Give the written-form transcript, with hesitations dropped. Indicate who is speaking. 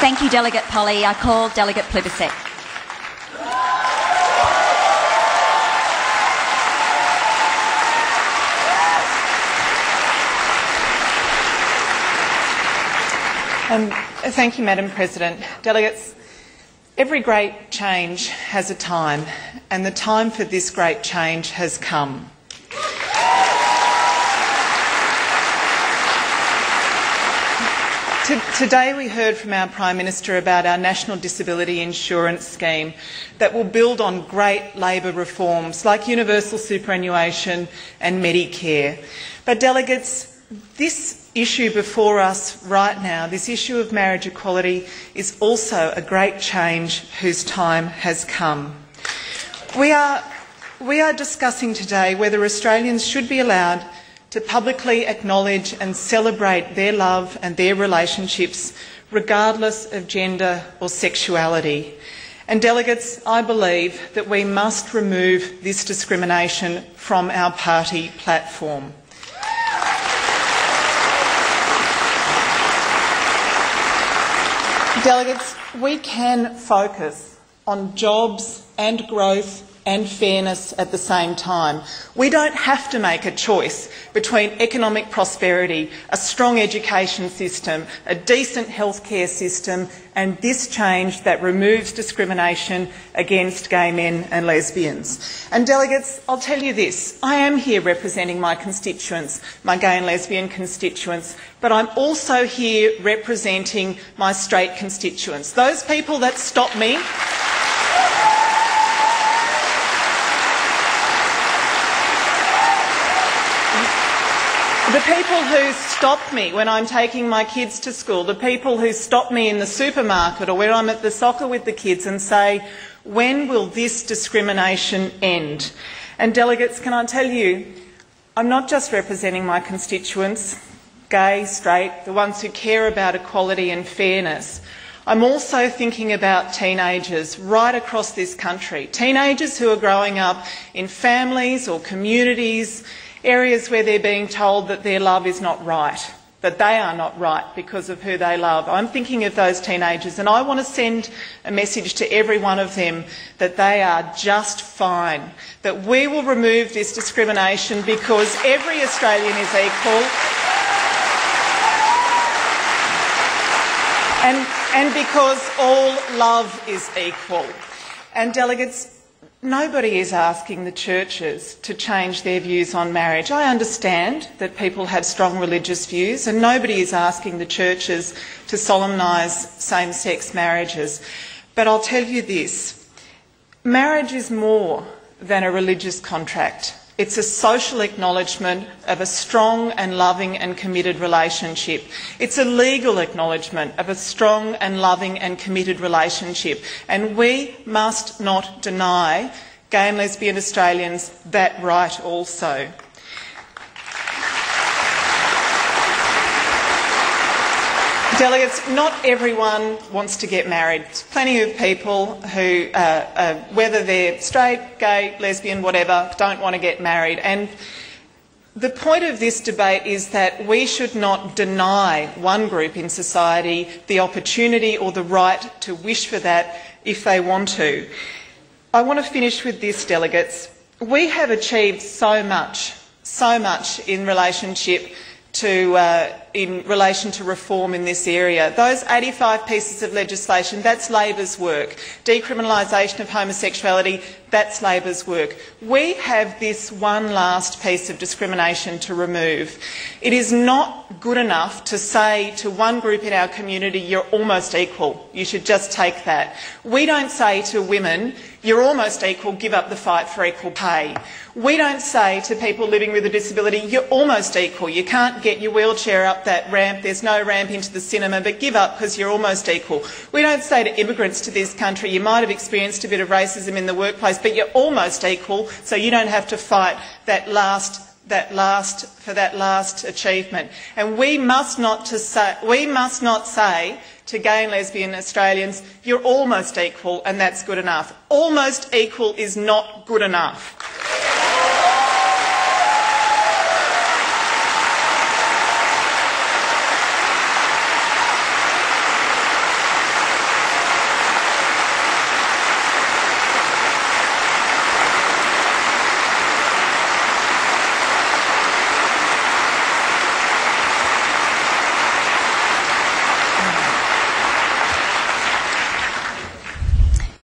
Speaker 1: Thank you, Delegate Polly. I call Delegate Plibersek.
Speaker 2: Thank you, Madam President. Delegates, every great change has a time, and the time for this great change has come. Today we heard from our Prime Minister about our National Disability Insurance Scheme that will build on great Labor reforms like universal superannuation and Medicare. But delegates, this issue before us right now, this issue of marriage equality, is also a great change whose time has come. We are discussing today whether Australians should be allowed to publicly acknowledge and celebrate their love and their relationships regardless of gender or sexuality. And delegates, I believe that we must remove this discrimination from our party platform. Delegates, we can focus on jobs and growth and fairness at the same time. We don't have to make a choice between economic prosperity, a strong education system, a decent healthcare system, and this change that removes discrimination against gay men and lesbians. And delegates, I'll tell you this, I am here representing my constituents, my gay and lesbian constituents, but I'm also here representing my straight constituents, those people that stop me the people who stop me when I'm taking my kids to school, the people who stop me in the supermarket or when I'm at the soccer with the kids and say, when will this discrimination end? And delegates, can I tell you, I'm not just representing my constituents, gay, straight, the ones who care about equality and fairness. I'm also thinking about teenagers right across this country, teenagers who are growing up in families or communities, areas where they're being told that their love is not right, that they are not right because of who they love. I'm thinking of those teenagers, and I want to send a message to every one of them that they are just fine, that we will remove this discrimination because every Australian is equal and because all love is equal. And delegates, nobody is asking the churches to change their views on marriage. I understand that people have strong religious views, and nobody is asking the churches to solemnise same-sex marriages. But I'll tell you this, marriage is more than a religious contract. It's a social acknowledgement of a strong and loving and committed relationship. It's a legal acknowledgement of a strong and loving and committed relationship. And we must not deny gay and lesbian Australians that right also. Delegates, not everyone wants to get married. There's plenty of people who, whether they're straight, gay, lesbian, whatever, don't want to get married. And the point of this debate is that we should not deny one group in society the opportunity or the right to wish for that if they want to. I want to finish with this, delegates. We have achieved so much in relation to reform in this area. Those 85 pieces of legislation, that's Labor's work. Decriminalisation of homosexuality, that's Labor's work. We have this one last piece of discrimination to remove. It is not good enough to say to one group in our community, you're almost equal, you should just take that. We don't say to women, you're almost equal, give up the fight for equal pay. We don't say to people living with a disability, you're almost equal, you can't get your wheelchair up that ramp, there's no ramp into the cinema, but give up because you're almost equal. We don't say to immigrants to this country, you might have experienced a bit of racism in the workplace, but you're almost equal, so you don't have to fight that last achievement. And we must not say to gay and lesbian Australians, you're almost equal and that's good enough. Almost equal is not good enough.